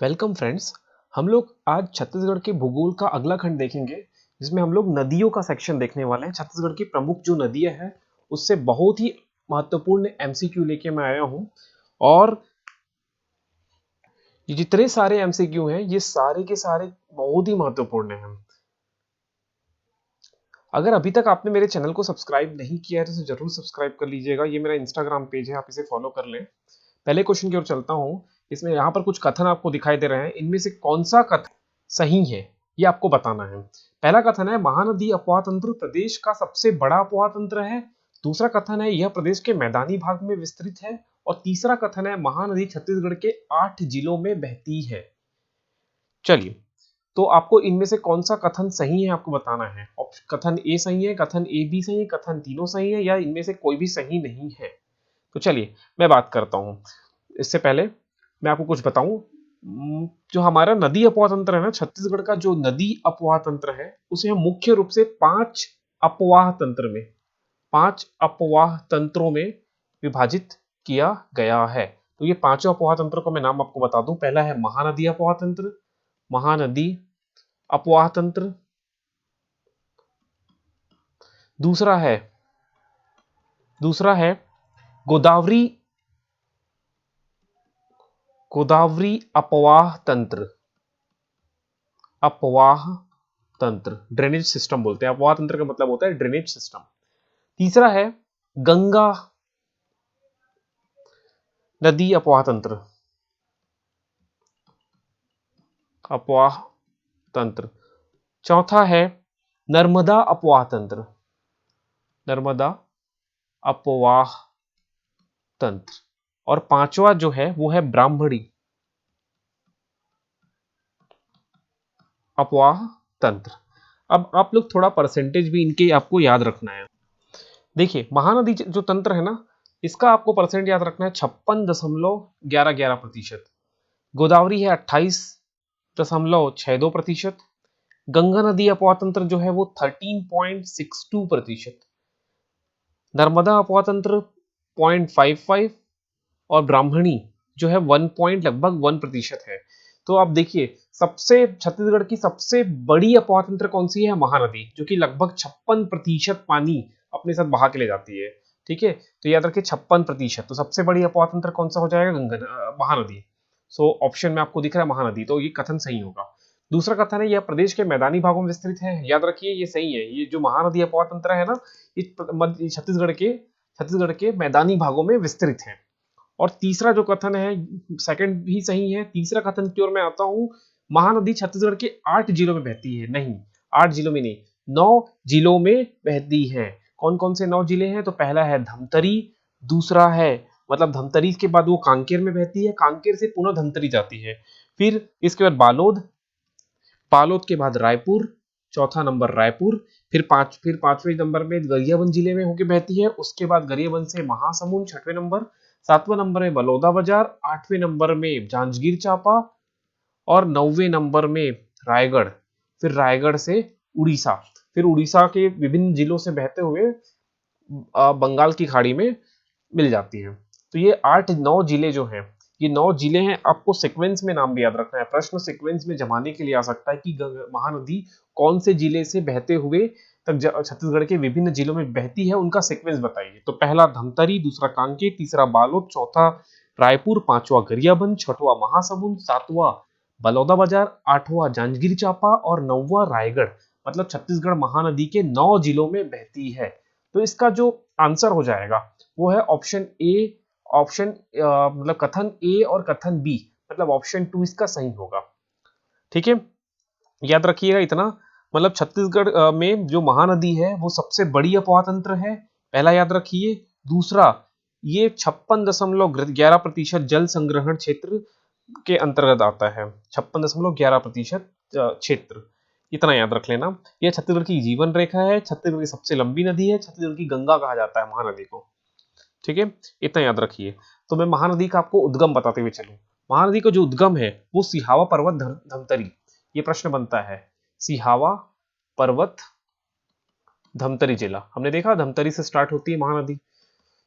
Welcome friends. हम लोग आज छत्तीसगढ़ के भूगोल का अगला खंड देखेंगे, जिसमें हम लोग नदियों का सेक्शन देखने वाले हैं। छत्तीसगढ़ की प्रमुख जो नदियां हैं उससे बहुत ही महत्वपूर्ण एमसीक्यू लेके मैं आया हूं। और ये जितने सारे एमसीक्यू हैं ये सारे के सारे बहुत ही महत्वपूर्ण हैं। अगर अभी तक आपने मेरे चैनल को सब्सक्राइब नहीं किया है तो इसे जरूर सब्सक्राइब कर लीजिएगा। ये मेरा इंस्टाग्राम पेज है, आप इसे फॉलो कर लें। पहले क्वेश्चन की ओर चलता हूं। इसमें यहाँ पर कुछ कथन आपको दिखाई दे रहे हैं, इनमें से कौन सा कथन सही है ये आपको बताना है। पहला कथन है महानदी अफवाह तंत्र प्रदेश का सबसे बड़ा अफवाह तंत्र है। दूसरा कथन है यह प्रदेश के मैदानी भाग में विस्तृत है। और तीसरा कथन है महानदी छत्तीसगढ़ के 8 जिलों में बहती है। चलिए, तो आपको इनमें से कौन सा कथन सही है आपको बताना है। कथन ए सही है, कथन ए बी सही है, कथन तीनों सही है, या इनमें से कोई भी सही नहीं है। तो चलिए मैं बात करता हूं। इससे पहले मैं आपको कुछ बताऊं। जो हमारा नदी अपवाह तंत्र है ना, छत्तीसगढ़ का जो नदी अपवाह तंत्र है उसे हम मुख्य रूप से 5 अपवाह तंत्रों में विभाजित किया गया है। तो ये 5 अपवाह तंत्रों का मैं नाम आपको बता दूं। पहला है महानदी अपवाह तंत्र, महानदी अपवाह तंत्र। दूसरा है गोदावरी गोदावरी अपवाह तंत्र। अपवाह तंत्र ड्रेनेज सिस्टम बोलते हैं। अपवाह तंत्र का मतलब होता है ड्रेनेज सिस्टम। तीसरा है गंगा नदी अपवाह तंत्र। अपवाह तंत्र। चौथा है नर्मदा अपवाह तंत्र। नर्मदा अपवाह तंत्र। और पांचवा जो है वो है ब्राह्मणी अपवाह तंत्र। अब आप लोग थोड़ा परसेंटेज भी इनके आपको याद रखना है। देखिए, महानदी जो तंत्र है ना, इसका आपको परसेंट याद रखना है 56.11%। गोदावरी है 28.62%। गंगा नदी अपवाह तंत्र जो है वो 13.62%। नर्मदा अपवाह तंत्र 0.55 और ब्राह्मणी जो है 1 है। तो आप देखिए, छत्तीसगढ़ की सबसे बड़ी अपवाह तंत्र कौन सी है? महानदी, जो कि लगभग 56% पानी अपने साथ बहा के ले जाती है। ठीक है, तो याद रखिए 56%। तो सबसे बड़ी अपवाह तंत्र कौन सा हो जाएगा? महानदी। सो ऑप्शन में आपको दिख रहा है महानदी, तो ये कथन सही होगा। दूसरा कथन है यह प्रदेश के मैदानी भागों में विस्तृत है। याद रखिए ये सही है। ये जो महानदी अपवाह तंत्र है ना, ये छत्तीसगढ़ के मैदानी भागों में विस्तृत है। और तीसरा जो कथन है, सेकंड भी सही है। तीसरा कथन की ओर मैं आता हूं, महानदी छत्तीसगढ़ के 8 जिलों में बहती है। नहीं, 8 जिलों में नहीं, 9 जिलों में बहती है। कौन कौन से 9 जिले हैं? तो पहला है धमतरी, दूसरा है मतलब धमतरी के बाद वो कांकेर में बहती है, कांकेर से पुनः धमतरी जाती है, फिर इसके बाद बालोद, बालोद के बाद रायपुर, चौथा नंबर रायपुर, फिर पांचवें नंबर में गरियाबंद जिले में होकर बहती है। उसके बाद गरियाबंद से महासमुंद छठवें नंबर, सातवें नंबर में बलौदा बाजार, आठवें नंबर में जांजगीर चांपा और 9वें नंबर में रायगढ़। फिर रायगढ़ से उड़ीसा, फिर उड़ीसा के विभिन्न जिलों से बहते हुए बंगाल की खाड़ी में मिल जाती है। तो ये 8-9 जिले जो हैं, ये 9 जिले हैं। आपको सीक्वेंस में नाम भी याद रखना है। प्रश्न सीक्वेंस में जमाने के लिए आ सकता है कि महानदी कौन से जिले से बहते हुए तक छत्तीसगढ़ के विभिन्न जिलों में बहती है, उनका सीक्वेंस बताइए। तो पहला धमतरी, दूसरा कांकेर, तीसरा बालोद, चौथा रायपुर, पांचवा गरियाबंद, छठवां महासमुंद, सातवां बलौदाबाजार, आठवां जांजगीर चांपा और 9वां रायगढ़। मतलब छत्तीसगढ़ महानदी के 9 जिलों में बहती है। तो इसका जो आंसर हो जाएगा वो है ऑप्शन ए। मतलब कथन ए और कथन बी, मतलब ऑप्शन 2 इसका सही होगा। ठीक है, याद रखिएगा इतना। मतलब छत्तीसगढ़ में जो महानदी है वो सबसे बड़ी अपवाह तंत्र है, पहला याद रखिए। दूसरा, ये 56.11% जल संग्रहण क्षेत्र के अंतर्गत आता है। 56.11% क्षेत्र, इतना याद रख लेना। यह छत्तीसगढ़ की जीवन रेखा है, छत्तीसगढ़ की सबसे लंबी नदी है, छत्तीसगढ़ की गंगा कहा जाता है महानदी को। ठीक है, इतना याद रखिए। तो मैं महानदी का आपको उद्गम बताते हुए चलूं। महानदी का जो उद्गम है वो सिहावा पर्वत धमतरी। ये प्रश्न बनता है, सिहावा पर्वत धमतरी जिला। हमने देखा धमतरी से स्टार्ट होती है महानदी,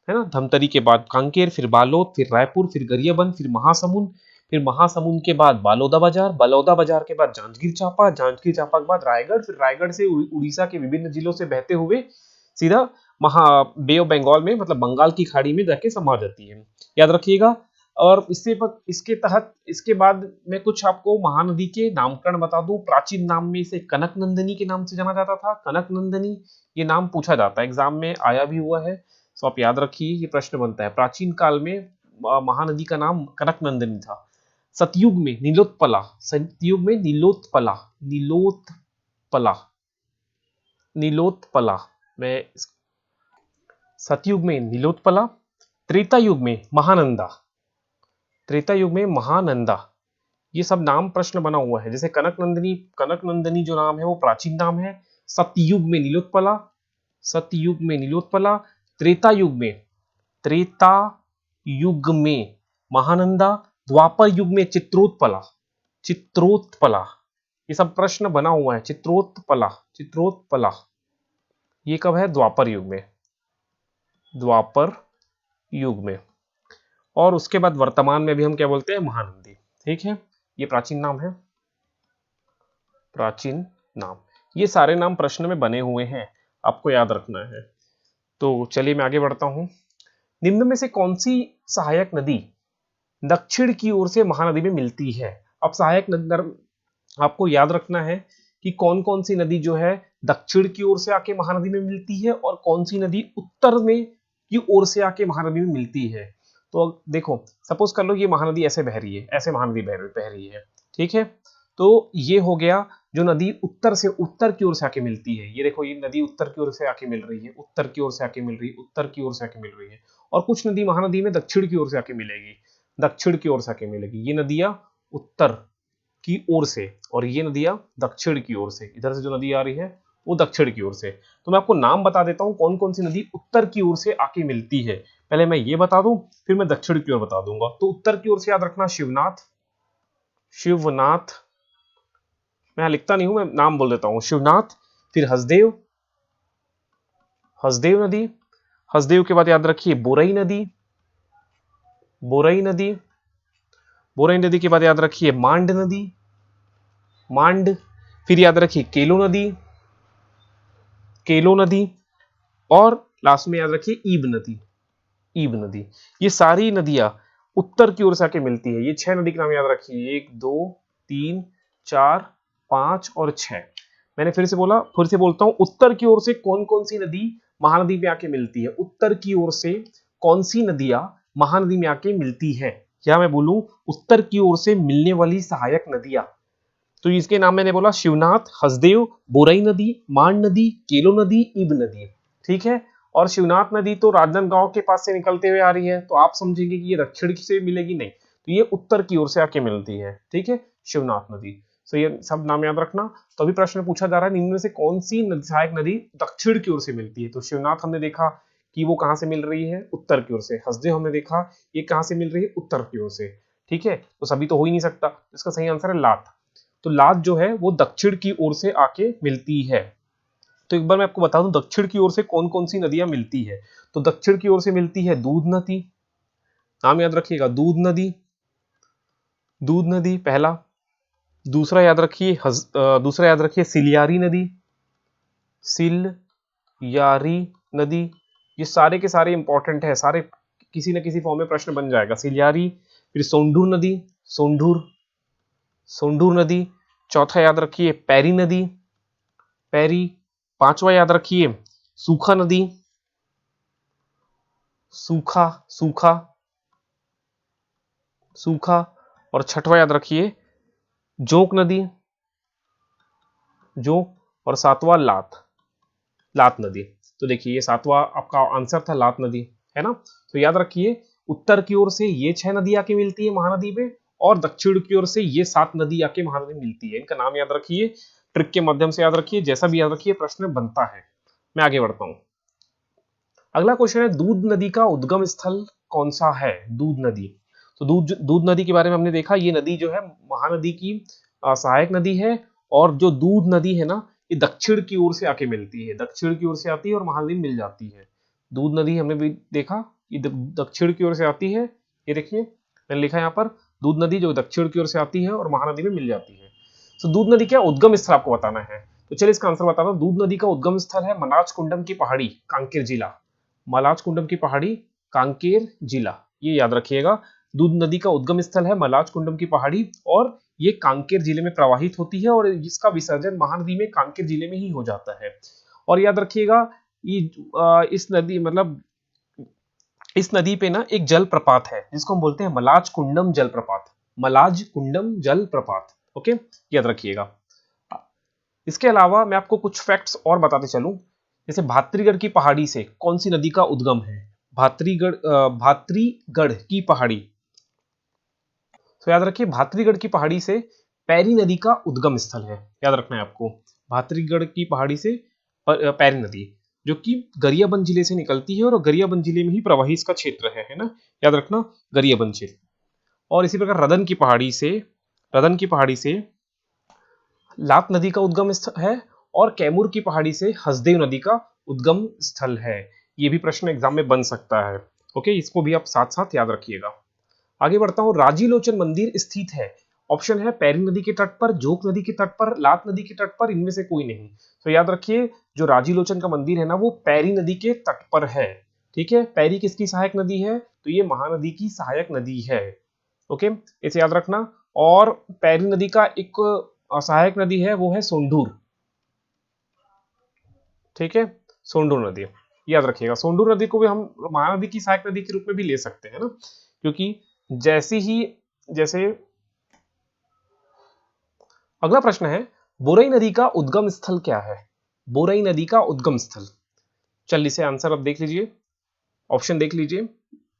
है ना। धमतरी के बाद कांकेर, फिर बालोद, फिर रायपुर, फिर गरियाबंद, फिर महासमुंद, फिर महासमुंद के बाद बालोदा बाजार, बालोदा बाजार के बाद जांजगीर चांपा, जांजगीर चांपा के बाद रायगढ़, फिर रायगढ़ से उड़ीसा के विभिन्न जिलों से बहते हुए सीधा बे ऑफ बंगाल में, मतलब बंगाल की खाड़ी में जाके समा जाती है, याद रखिएगा। और इसके तहत इसके बाद मैं कुछ आपको महानदी के नामकरण बता दूं। प्राचीन नाम में इसे कनक नंदिनी के नाम से जाना जाता था, कनक नंदिनी ये नाम पूछा जाता है, एग्जाम में आया भी हुआ है, तो आप याद रखिए, ये प्रश्न बनता है। प्राचीन काल में महानदी का नाम कनक नंदिनी था। सतयुग में नीलोत्पला, सतयुग में नीलोत्पला, नीलोत्पला, नीलोत्पला, मैं सतयुग में नीलोत्पला, त्रेता युग में महानंदा, त्रेता युग में महानंदा, ये सब नाम प्रश्न बना हुआ है। जैसे कनक नंदिनी जो नाम है वो प्राचीन नाम है, सतयुग में नीलोत्पला, सतयुग में नीलोत्पला, त्रेता युग में महानंदा, द्वापर युग में चित्रोत्पला, चित्रोत्पला, ये सब प्रश्न बना हुआ है। चित्रोत्पला, चित्रोत्पला, ये कब है? द्वापर युग में, द्वापर युग में। और उसके बाद वर्तमान में भी हम क्या बोलते हैं? महानंदी, ठीक है। ये प्राचीन नाम है, प्राचीन नाम। ये सारे नाम प्रश्न में बने हुए हैं, आपको याद रखना है। तो चलिए मैं आगे बढ़ता हूं। निम्न में से कौन सी सहायक नदी दक्षिण की ओर से महानदी में मिलती है? अब सहायक नदी आपको याद रखना है कि कौन कौन सी नदी जो है दक्षिण की ओर से आके महानदी में मिलती है और कौन सी नदी उत्तर में की ओर से आके महानदी में मिलती है। तो देखो, सपोज कर लो ये महानदी ऐसे बह रही है, ऐसे महानदी बह रही है, ठीक है। तो ये हो गया जो नदी उत्तर की ओर से आके मिलती है। ये देखो, ये नदी उत्तर की ओर से आके मिल रही है, उत्तर की ओर से आके मिल रही है, उत्तर की ओर से आके मिल रही है। और कुछ नदी महानदी में दक्षिण की ओर से आके मिलेगी, दक्षिण की ओर से आके मिलेगी। ये नदियां उत्तर की ओर से और ये नदियां दक्षिण की ओर से, इधर से जो नदी आ रही है वो दक्षिण की ओर से। तो मैं आपको नाम बता देता हूं कौन कौन सी नदी उत्तर की ओर से आके मिलती है। पहले मैं ये बता दूं, फिर मैं दक्षिण की ओर बता दूंगा। तो उत्तर की ओर से याद रखना शिवनाथ, शिवनाथ, मैं लिखता नहीं हूं, मैं नाम बोल देता हूं, शिवनाथ। फिर हसदेव, हसदेव नदी, हसदेव के बाद याद रखिए बोरई नदी, बोरई नदी, बोरई नदी के बाद याद रखिए मांड नदी, मांड। फिर याद रखिए केलो नदी, केलो नदी। और लास्ट में याद रखिए ईब नदी, ईब नदी। ये सारी नदियां उत्तर की ओर से आके मिलती है। ये 6 नदी के नाम याद रखिए, 1 2 3 4 5 और 6। मैंने फिर से बोला, फिर से बोलता हूं, उत्तर की ओर से कौन कौन सी नदी महानदी में आके मिलती है? उत्तर की ओर से कौन सी नदियां महानदी में आके मिलती है, या मैं बोलूं उत्तर की ओर से मिलने वाली सहायक नदियां। तो इसके नाम मैंने बोला शिवनाथ, हसदेव, बोरई नदी, मांड नदी, केलो नदी, ईब नदी, ठीक है। और शिवनाथ नदी तो राजनांदगांव के पास से निकलते हुए आ रही है, तो आप समझेंगे कि ये दक्षिण से मिलेगी, नहीं, तो ये उत्तर की ओर से आके मिलती है, ठीक है, शिवनाथ नदी। तो ये सब नाम याद रखना। तो अभी प्रश्न पूछा जा रहा है, निम्न में से कौन सी सहायक नदी दक्षिण की ओर से मिलती है? तो शिवनाथ हमने देखा कि वो कहां से मिल रही है? उत्तर की ओर से। हसदेव हमने देखा ये कहां से मिल रही है? उत्तर की ओर से, ठीक है। तो सभी तो हो ही नहीं सकता, इसका सही आंसर है लात। तो लात जो है वो दक्षिण की ओर से आके मिलती है। तो एक बार मैं आपको बता दूं दक्षिण की ओर से कौन कौन सी नदियां मिलती है। तो दक्षिण की ओर से मिलती है दूध नदी, नाम याद रखिएगा, दूध नदी, दूध नदी पहला। दूसरा याद रखिए दूसरा याद रखिए सिलियारी नदी, सिलयारी नदी। ये सारे के सारे इंपॉर्टेंट है, सारे किसी न किसी फॉर्म में प्रश्न बन जाएगा। सिलियारी, फिर सोंढूर नदी, सोंढूर, सोंढूर नदी। चौथा याद रखिए पैरी नदी, पैरी। पांचवा याद रखिए सूखा नदी, सूखा, सूखा, सूखा। और छठवा याद रखिए जोंक नदी, जोंक। और सातवां लात, लात नदी। तो देखिए ये सातवां आपका आंसर था, लात नदी, है ना। तो याद रखिए उत्तर की ओर से ये 6 नदी आके मिलती है महानदी में, और दक्षिण की ओर से ये 7 नदी आके महानदी में मिलती है। इनका नाम याद रखिए, ट्रिक के माध्यम से याद रखिए, जैसा भी याद रखिए प्रश्न बनता है। मैं आगे बढ़ता हूं। अगला क्वेश्चन है, दूध नदी का उद्गम स्थल कौन सा है? दूध नदी। तो दूध नदी के बारे में हमने देखा, ये नदी जो है महानदी की सहायक नदी है। और जो दूध नदी है ना, ये दक्षिण की ओर से आके मिलती है, दक्षिण की ओर से आती है और महानदी में मिल जाती है। दूध नदी हमने भी देखा, ये दक्षिण की ओर से आती है। ये देखिए मैंने लिखा यहाँ पर, दूध नदी जो दक्षिण की ओर से आती है और महानदी में मिल जाती है। तो दूध नदी का उद्गम स्थल आपको बताना है। तो चलिए इसका आंसर बताता हूँ। दूध नदी का उद्गम स्थल है मलाच कुंडम की पहाड़ी, कांकेर जिला। मलाच कुंडम की पहाड़ी, कांकेर जिला, ये याद रखिएगा। दूध नदी का उद्गम स्थल है मलाच कुंडम की पहाड़ी और ये कांकेर जिले में प्रवाहित होती है और इसका विसर्जन महानदी में कांकेर जिले में ही हो जाता है। और याद रखिएगा इस नदी मतलब इस नदी पे ना एक जलप्रपात है जिसको हम बोलते हैं मलाज कुंडम जलप्रपात। मलाज कुंडम जलप्रपात, ओके, याद रखिएगा। इसके अलावा मैं आपको कुछ फैक्ट्स और बताते चलूं। जैसे भातरीगढ़ की पहाड़ी से कौन सी नदी का उद्गम है? भातरीगढ़ की पहाड़ी। तो याद रखिए भातरीगढ़ की पहाड़ी से पैरी नदी का उद्गम स्थल है, याद रखना है आपको। भातरीगढ़ की पहाड़ी से पैरी नदी जो कि गरियाबंद जिले से निकलती है और गरियाबंद जिले में ही प्रवाही इसका क्षेत्र है ना, याद रखना, गरियाबंद क्षेत्र। और इसी प्रकार रदन की पहाड़ी से लात नदी का उद्गम स्थल है और कैमूर की पहाड़ी से हसदेव नदी का उद्गम स्थल है। ये भी प्रश्न एग्जाम में बन सकता है, ओके, इसको भी आप साथ साथ याद रखिएगा। आगे बढ़ता हूं। राजी लोचन मंदिर स्थित है, ऑप्शन है पैरी नदी के तट पर, जोक नदी के तट पर, लात नदी के तट पर, इनमें से कोई नहीं। तो याद रखिए जो राजी लोचन का मंदिर है ना वो पैरी नदी के तट पर है। ठीक है, पैरी किसकी सहायक नदी है? तो ये महानदी की सहायक नदी है, ओके, इसे याद रखना। और पैरी नदी का एक सहायक नदी है वो है सोंढूर। ठीक है, सोंढूर नदी याद रखिएगा। सोंढूर नदी को भी हम महानदी की सहायक नदी के रूप में भी ले सकते हैं ना, क्योंकि जैसे अगला प्रश्न है बोरई नदी का उद्गम स्थल क्या है? बोरई नदी का उद्गम स्थल, चल इसे आंसर अब देख लीजिए, ऑप्शन देख लीजिए,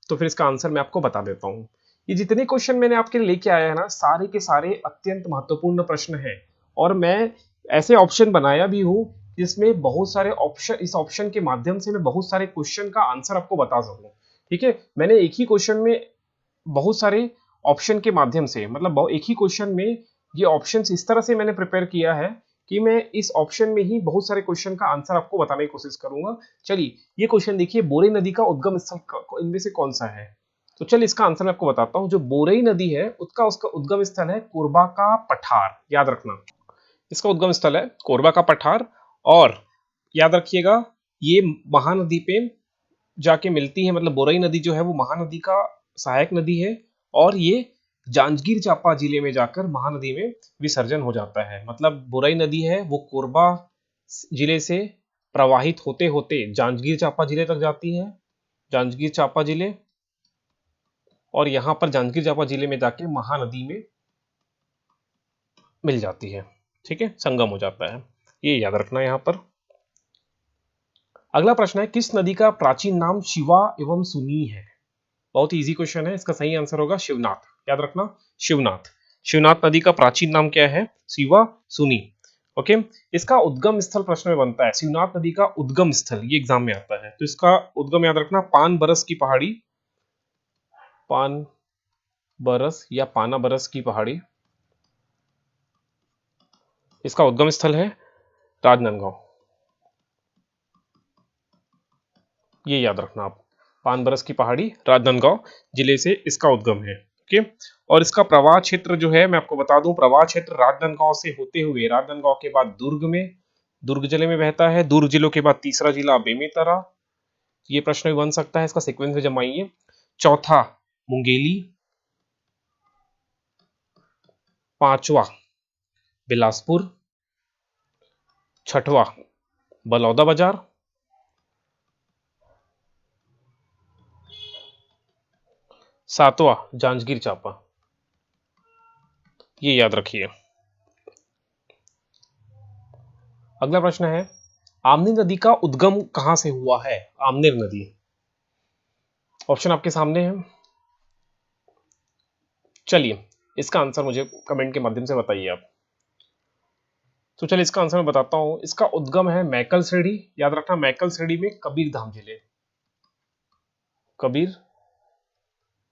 तो फिर इसका आंसर मैं आपको बता देता हूं। ये जितने क्वेश्चन मैंने आपके लिए लेके आया है ना सारे के सारे अत्यंत महत्वपूर्ण प्रश्न हैं और मैं ऐसे ऑप्शन बनाया भी हूं जिसमें बहुत सारे ऑप्शन, इस ऑप्शन के माध्यम से मैं बहुत सारे क्वेश्चन का आंसर आपको बता सकूं। ठीक है, मैंने एक ही क्वेश्चन में बहुत सारे ऑप्शन के माध्यम से मतलब एक ही क्वेश्चन में ये ऑप्शंस इस तरह से मैंने प्रिपेयर किया है कि मैं इस ऑप्शन में ही बहुत सारे क्वेश्चन का आंसर आपको बताने की कोशिश करूंगा। चलिए ये क्वेश्चन देखिए, बोरई नदी का उद्गम स्थल इनमें से कौन सा है? तो चलिए इसका आंसर मैं आपको बताता हूं। जो बोरई नदी है उसका उद्गम स्थल है कोरबा का पठार, याद रखना, इसका उद्गम स्थल है कोरबा का पठार। और याद रखिएगा ये महानदी पे जाके मिलती है, मतलब बोरई नदी जो है वो महानदी का सहायक नदी है और ये जांजगीर चांपा जिले में जाकर महानदी में विसर्जन हो जाता है। मतलब बोरई नदी है वो कोरबा जिले से प्रवाहित होते होते जांजगीर चांपा जिले तक जाती है, जांजगीर चांपा जिले, और यहां पर जांजगीर चांपा जिले में जाके महानदी में मिल जाती है। ठीक है, संगम हो जाता है, ये याद रखना यहां पर। अगला प्रश्न है किस नदी का प्राचीन नाम शिवा एवं सुनी है? बहुत ही इजी क्वेश्चन है, इसका सही आंसर होगा शिवनाथ, याद रखना, शिवनाथ। शिवनाथ नदी का प्राचीन नाम क्या है? शिवा सुनी, ओके। इसका उद्गम स्थल प्रश्न में बनता है, शिवनाथ नदी का उद्गम स्थल ये एग्जाम में आता है, तो इसका उद्गम याद रखना पान बरस की पहाड़ी, पान बरस या पाना बरस की पहाड़ी, इसका उद्गम स्थल है राजनांदगांव, ये याद रखना आप, पान बरस की पहाड़ी राजनांदगांव जिले से इसका उद्गम है, ओके। और इसका प्रवाह क्षेत्र जो है मैं आपको बता दूं, प्रवाह क्षेत्र राजनांदगांव से होते हुए राजनांदगांव के बाद दुर्ग जिले में बहता है, दुर्ग जिलों के बाद तीसरा जिला बेमेतरा, ये प्रश्न भी बन सकता है, इसका सीक्वेंस में जमाइए। चौथा मुंगेली, पांचवा बिलासपुर, छठवा बलौदा बाजार, सातवां जांजगीर चांपा, ये याद रखिए। अगला प्रश्न है आमनी नदी का उद्गम कहां से हुआ है? आमनेर नदी, ऑप्शन आपके सामने है, चलिए इसका आंसर मुझे कमेंट के माध्यम से बताइए आप। तो चलिए इसका आंसर मैं बताता हूं, इसका उद्गम है मैकल श्रेणी, याद रखना मैकल श्रेणी में कबीरधाम जिले, कबीर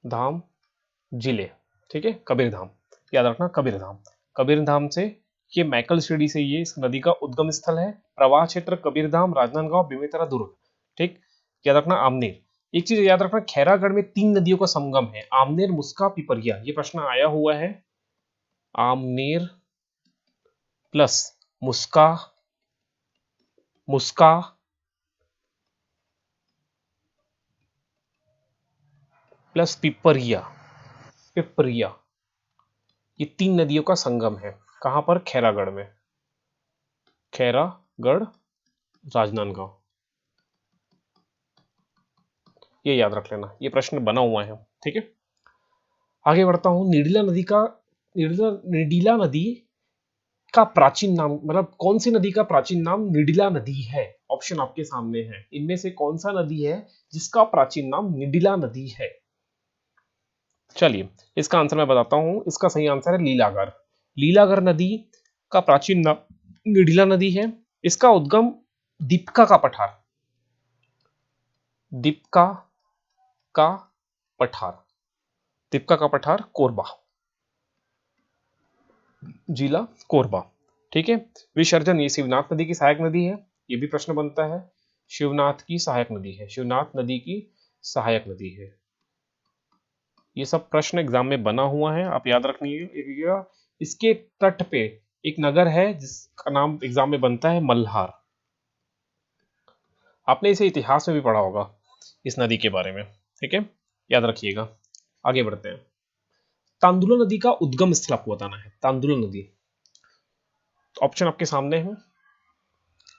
धाम जिले, ठीक है, कबीरधाम, याद रखना कबीरधाम, कबीरधाम से ये मैकल श्रेणी से ये इस नदी का उद्गम स्थल है। प्रवाह क्षेत्र कबीरधाम, राजनांदगांव, बेमेतरा, दुर्ग, ठीक, याद रखना आमनेर। एक चीज याद रखना, खैरागढ़ में 3 नदियों का संगम है, आमनेर, मुस्का, पिपरिया। ये प्रश्न आया हुआ है। आमनेर प्लस मुस्का, मुस्का प्लस पिपरिया, पिपरिया, ये 3 नदियों का संगम है। कहां पर? खैरागढ़ में। खैरागढ़, राजनांदगांव, ये याद रख लेना, ये प्रश्न बना हुआ है। ठीक है, आगे बढ़ता हूं। निडिला नदी का प्राचीन नाम, मतलब कौन सी नदी का प्राचीन नाम निडिला नदी है? ऑप्शन आपके सामने है। इनमें से कौन सा नदी है जिसका प्राचीन नाम निडिला नदी है? चलिए, इसका आंसर मैं बताता हूं। इसका सही आंसर है लीलागर। लीलागर नदी का प्राचीन नाम निडिला नदी है। इसका उद्गम दीपका का पठार, दीपका का पठार, दीपका का पठार, कोरबा, जिला कोरबा। ठीक है, विसर्जन, ये शिवनाथ नदी की सहायक नदी है। ये भी प्रश्न बनता है, शिवनाथ की सहायक नदी है, शिवनाथ नदी की सहायक नदी है। ये सब प्रश्न एग्जाम में बना हुआ है, आप याद रखिएगा। इसके तट पे एक नगर है जिसका नाम एग्जाम में बनता है मल्हार। आपने इसे इतिहास में भी पढ़ा होगा इस नदी के बारे में। ठीक है, याद रखिएगा। आगे बढ़ते हैं। तांदुला नदी का उद्गम स्थल आपको बताना है। तांदुला नदी, ऑप्शन आपके सामने है।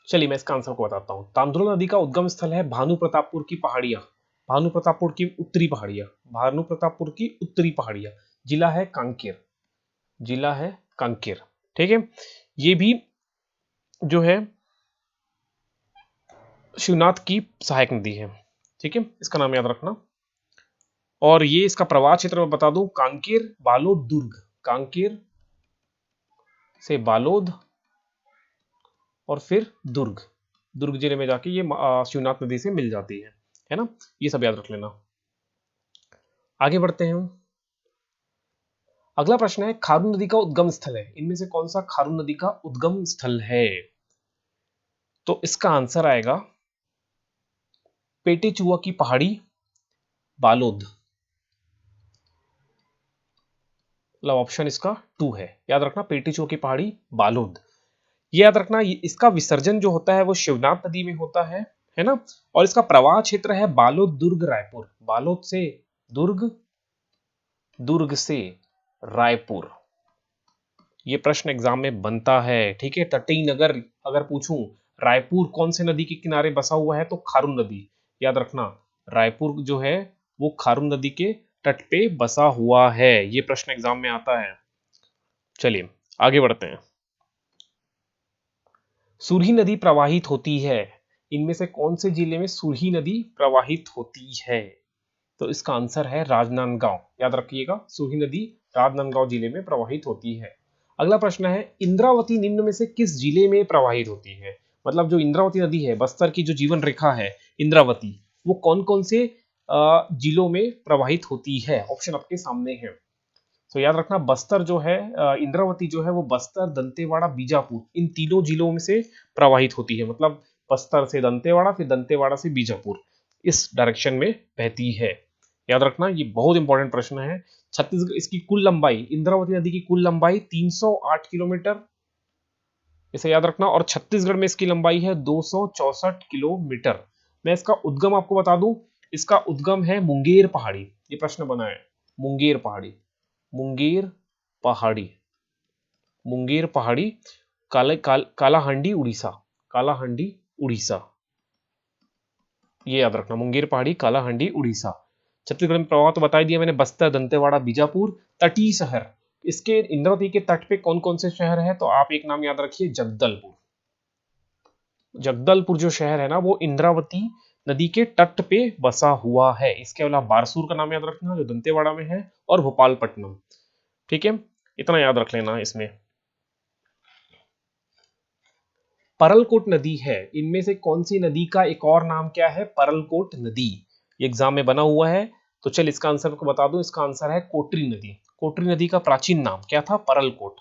चलिए मैं इसका आंसर को बताता हूँ। तांदुला नदी का उद्गम स्थल है भानु प्रतापपुर की पहाड़ियां, भानु प्रतापपुर की उत्तरी पहाड़ियां, भानु प्रतापपुर की उत्तरी पहाड़ियां। जिला है कांकेर, जिला है कांकेर। ठीक है, ये भी जो है शिवनाथ की सहायक नदी है। ठीक है, इसका नाम याद रखना। और ये इसका प्रवाह क्षेत्र मैं बता दूं, कांकेर, बालोद, दुर्ग, कांकेर से बालोद और फिर दुर्ग, दुर्ग जिले में जाके ये शिवनाथ नदी से मिल जाती है ना। ये सब याद रख लेना। आगे बढ़ते हैं। अगला प्रश्न है, खारून नदी का उद्गम स्थल है। इनमें से कौन सा खारून नदी का उद्गम स्थल है? तो इसका आंसर आएगा पेटेचुआ की पहाड़ी, बालोद। मतलब ऑप्शन इसका 2 है। याद रखना, पेटेचुआ की पहाड़ी, बालोद। ये याद रखना, इसका विसर्जन जो होता है वो शिवनाथ नदी में होता है ना। और इसका प्रवाह क्षेत्र है बालोद, दुर्ग, रायपुर, बालोद से दुर्ग, दुर्ग से रायपुर। ये प्रश्न एग्जाम में बनता है। ठीक है, तटीय नगर अगर पूछूं, रायपुर कौन से नदी के किनारे बसा हुआ है? तो खारून नदी। याद रखना, रायपुर जो है वो खारून नदी के तट पे बसा हुआ है। ये प्रश्न एग्जाम में आता है। चलिए आगे बढ़ते हैं। सुरही नदी प्रवाहित होती है। इनमें से कौन से जिले में सुरही नदी प्रवाहित होती है? तो इसका आंसर है राजनांदगांव। याद रखिएगा, सुरही नदी राजनांदगांव जिले में प्रवाहित होती है। अगला प्रश्न है, इंद्रावती निम्न में से किस जिले में प्रवाहित होती है? मतलब जो इंद्रावती नदी है, बस्तर की जो जीवन रेखा है इंद्रावती, वो कौन कौन से जिलों में प्रवाहित होती है? ऑप्शन आपके सामने है। तो याद रखना, बस्तर जो है, इंद्रावती जो है वो बस्तर, दंतेवाड़ा, बीजापुर, इन तीनों जिलों में से प्रवाहित होती है। मतलब बस्तर से दंतेवाड़ा, फिर दंतेवाड़ा से बीजापुर, इस डायरेक्शन में बहती है। याद रखना, ये बहुत इंपॉर्टेंट प्रश्न है। छत्तीसगढ़, इसकी कुल लंबाई, इंद्रावती नदी की कुल लंबाई 308 किलोमीटर, इसे याद रखना। और छत्तीसगढ़ में इसकी लंबाई है 264 किलोमीटर। मैं इसका उद्गम आपको बता दूं, इसका उद्गम है मुंगेर पहाड़ी। ये प्रश्न बना है, मुंगेर पहाड़ी, मुंगेर पहाड़ी, मुंगेर पहाड़ी, कालाहांडी उड़ीसा, कालाहांडी उड़ीसा। ये याद रखना, मुंगेर पहाड़ी, कालाहांडी उड़ीसा। छत्तीसगढ़ में प्रभाव तो बता ही दिया मैंने, बस्तर, दंतेवाड़ा, बीजापुर। तटीय शहर, इसके इंद्रावती के तट पे कौन कौन से शहर है? तो आप एक नाम याद रखिए, जगदलपुर। जगदलपुर जो शहर है ना, वो इंद्रावती नदी के तट पे बसा हुआ है। इसके अलावा बारसूर का नाम याद रखना, जो दंतेवाड़ा में है, और भोपालपट्टनम। ठीक है, इतना याद रख लेना इसमें। परलकोट नदी है, इनमें से कौन सी नदी का एक और नाम क्या है? परलकोट नदी। ये एग्जाम में बना हुआ है। तो चल इसका आंसर को बता दूं, इसका आंसर है कोटरी नदी। कोटरी नदी का प्राचीन नाम क्या था? परलकोट,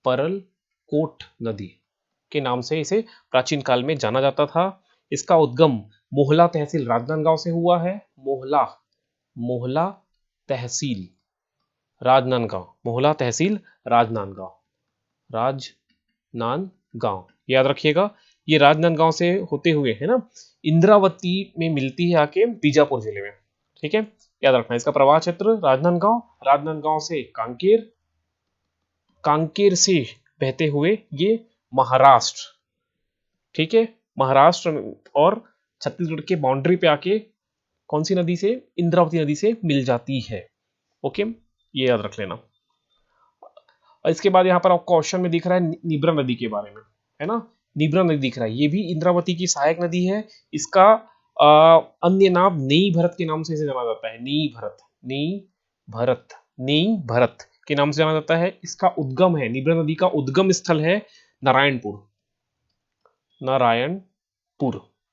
परलकोट नदी के नाम से इसे प्राचीन काल में जाना जाता था। इसका उद्गम मोहला तहसील राजनांदगांव से हुआ है। मोहला तहसील राजनांदगांव, मोहला तहसील राजनांदगांव याद रखिएगा। ये राजनांदगांव से होते हुए है ना इंद्रावती में मिलती है आके बीजापुर जिले में। ठीक है, याद रखना इसका प्रवाह क्षेत्र राजनांदगांव से कांकेर से बहते हुए ये महाराष्ट्र, ठीक है, महाराष्ट्र और छत्तीसगढ़ के बाउंड्री पे आके कौन सी नदी से, इंद्रावती नदी से मिल जाती है। ओके, ये याद रख लेना। और इसके बाद यहाँ पर आपको ऑप्शन में दिख रहा है नीब्रा नदी के बारे में, है ना, नीब्रा नदी दिख रहा है, ये भी इंद्रावती की सहायक नदी है। इसका अन्य नाम नेई भरत के नाम से इसे जाना जाता है। नेई भरत के नाम से जाना जाता है। इसका उद्गम है, नीब्रा नदी का उद्गम स्थल है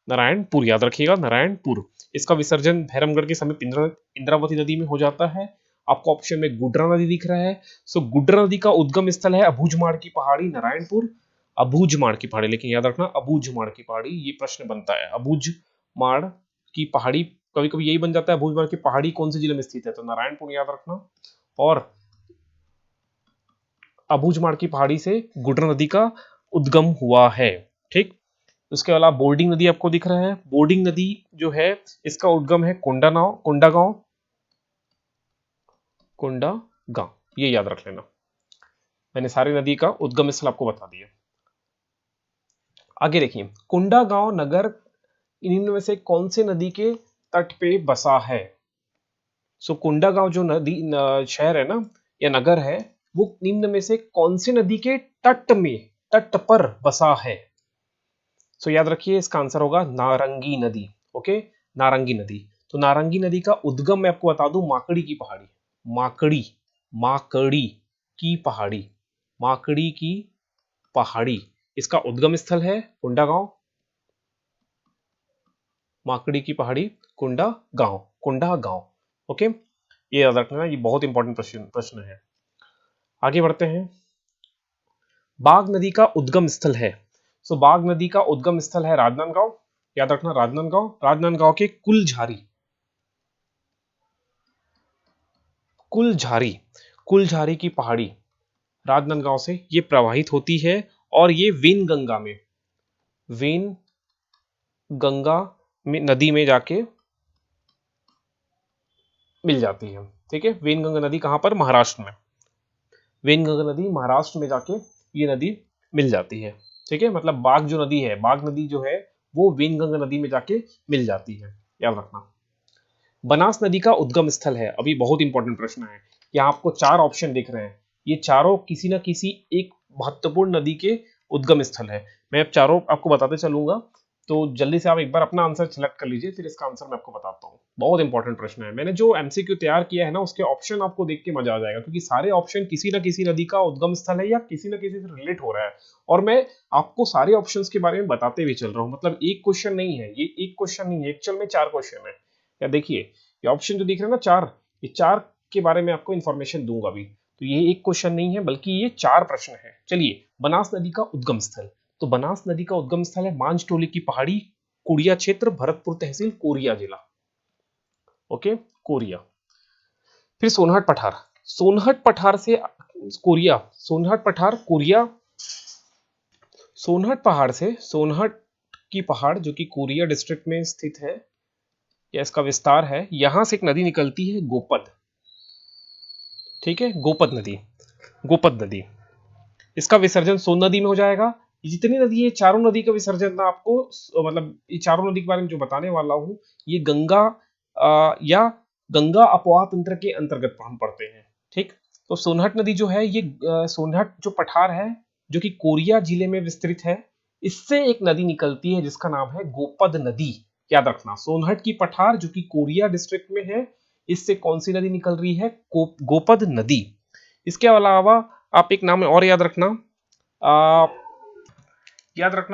नारायणपुर याद रखिएगा, नारायणपुर। इसका विसर्जन भैरमगढ़ के समीप इंद्रावती नदी में हो जाता है। आपको ऑप्शन में गुड्रा नदी दिख रहा है। सो गुड्रा नदी का उद्गम स्थल है अबूझमाड़ की पहाड़ी, नारायणपुर। अबूझमाड़ की पहाड़ी, लेकिन याद रखना अबूझमाड़ की पहाड़ी, ये प्रश्न बनता है। अबूझमाड़ की पहाड़ी, कभी कभी यही बन जाता है अबूझमाड़ की पहाड़ी कौन से जिले में स्थित है, तो नारायणपुर याद रखना। और अबूझमाड़ की पहाड़ी से गुड्रा नदी का उद्गम हुआ है। ठीक, उसके अलावा बोर्डिंग नदी आपको दिख रहा है। बोर्डिंग नदी जो है इसका उद्गम है कोंडागांव, ये याद रख लेना। मैंने सारी नदी का उद्गम स्थल आपको बता दिया। आगे देखिए, कोंडागांव नगर इनमें में से कौन से नदी के तट पे बसा है। सो कोंडागांव जो नदी शहर है ना या नगर है, वो निम्न में से कौन से नदी के तट पर बसा है। सो याद रखिए इसका आंसर होगा नारंगी नदी। ओके, नारंगी नदी। तो नारंगी नदी का उद्गम मैं आपको बता दूं माकड़ी की पहाड़ी, माकड़ी की पहाड़ी इसका उद्गम स्थल है कोंडागांव, माकड़ी की पहाड़ी कोंडागांव। ओके, ये याद रखना, ये बहुत इंपॉर्टेंट प्रश्न है। आगे बढ़ते हैं। बाघ नदी का उद्गम स्थल है। सो बाघ नदी का उद्गम स्थल है राजनांदगांव, याद रखना राजनांदगांव के कुलझारी की पहाड़ी राजनांदगांव से ये प्रवाहित होती है और ये वेनगंगा में नदी में जाके मिल जाती है। ठीक है, वेनगंगा नदी कहां पर, महाराष्ट्र में। वेनगंगा नदी महाराष्ट्र में जाके ये नदी मिल जाती है। ठीक है, मतलब बाघ नदी जो है वो वेनगंगा नदी में जाके मिल जाती है, याद रखना। बनास नदी का उद्गम स्थल है, अभी बहुत इंपॉर्टेंट प्रश्न है। यहाँ आपको 4 ऑप्शन दिख रहे हैं, ये चारों किसी ना किसी एक महत्वपूर्ण नदी के उद्गम स्थल है। मैं अब चारों आपको बताते चलूंगा, तो जल्दी से आप एक बार अपना आंसर सिलेक्ट कर लीजिए, फिर इसका आंसर मैं आपको बताता हूँ। बहुत इंपॉर्टेंट प्रश्न है। मैंने जो एमसीक्यू तैयार किया है ना, उसके ऑप्शन आपको देख के मजा आ जाएगा, क्योंकि सारे ऑप्शन किसी ना किसी नदी का उद्गम स्थल है या किसी ना किसी से रिलेट हो रहा है। और मैं आपको सारे ऑप्शंस के बारे में बताते हुए चल रहा हूँ, मतलब एक क्वेश्चन नहीं है ये, एक क्वेश्चन नहीं है, एक्चुअल में 4 क्वेश्चन है। या देखिए ये ऑप्शन जो दिख रहे हैं ना 4, ये 4 के बारे में आपको इंफॉर्मेशन दूंगा अभी। तो ये एक क्वेश्चन नहीं है बल्कि ये 4 प्रश्न है। चलिए, बनास नदी का उद्गम स्थल, तो बनास नदी का उद्गम स्थल है मांझटोली की पहाड़ी, कुड़िया क्षेत्र, भरतपुर तहसील, कोरिया जिला। Okay, Korea. फिर सोनहट पठार से कोरिया, सोनहट की पहाड़ जो कि कोरिया डिस्ट्रिक्ट में स्थित है, या इसका विस्तार है, यहां से एक नदी निकलती है गोपद। ठीक है, गोपद नदी, इसका विसर्जन सोन नदी में हो जाएगा। जितनी नदी है, चारों नदी का विसर्जन ना आपको, मतलब ये चारों नदी के बारे में जो बताने वाला हूं, ये गंगा या गंगा अपवाह तंत्र के अंतर्गत हम पढ़ते हैं। ठीक, तो सोनहट नदी जो है, ये सोनहट जो पठार है जो कि कोरिया जिले में विस्तृत है, इससे एक नदी निकलती है जिसका नाम है गोपद नदी। याद रखना, सोनहट की पठार जो कि कोरिया डिस्ट्रिक्ट में है, इससे कौन सी नदी निकल रही है, गोपद नदी। इसके अलावा आप एक नाम और याद रखना,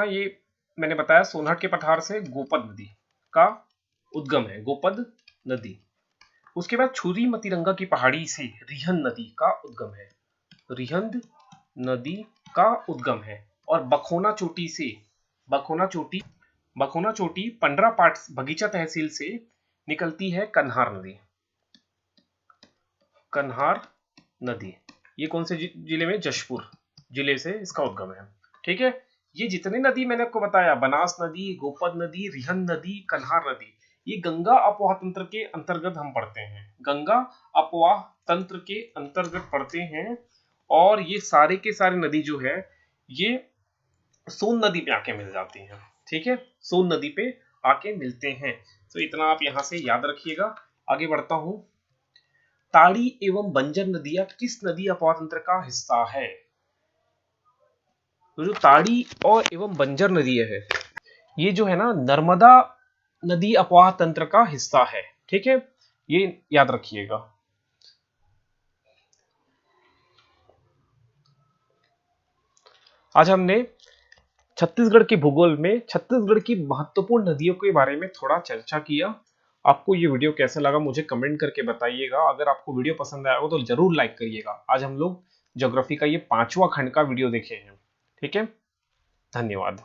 ये मैंने बताया सोनहट के पठार से गोपद नदी का उद्गम है, गोपद नदी। उसके बाद छुरी मतिरंगा की पहाड़ी से रिहंद नदी का उद्गम है, रिहंद नदी का उद्गम है। और बखोना चोटी बखोना चोटी पंडरा पाट बगीचा तहसील से निकलती है कन्हार नदी। कन्हार नदी ये कौन से जिले में? जशपुर जिले से इसका उद्गम है। ठीक है, ये जितने नदी मैंने आपको बताया, बनास नदी, गोपद नदी, रिहन नदी, कन्हार नदी, ये गंगा अपवाह तंत्र के अंतर्गत हम पढ़ते हैं। गंगा अपवाह तंत्र के अंतर्गत पढ़ते हैं। और ये सारे के सारे नदी जो है ये सोन नदी पे आके मिल जाती हैं। ठीक है, सोन नदी पे आके मिलते हैं। तो इतना आप यहां से याद रखिएगा। आगे बढ़ता हूं। ताड़ी एवं बंजर नदियां किस नदी अपवाह तंत्र का हिस्सा है? तो जो ताड़ी और एवं बंजर नदियां है ये जो है ना नर्मदा नदी अपवाह तंत्र का हिस्सा है। ठीक है, ये याद रखिएगा। आज हमने छत्तीसगढ़ के भूगोल में छत्तीसगढ़ की महत्वपूर्ण नदियों के बारे में थोड़ा चर्चा किया। आपको ये वीडियो कैसा लगा मुझे कमेंट करके बताइएगा। अगर आपको वीडियो पसंद आया हो तो जरूर लाइक करिएगा। आज हम लोग ज्योग्राफी का ये 5वां खंड का वीडियो देखे हैं। ठीक है, धन्यवाद।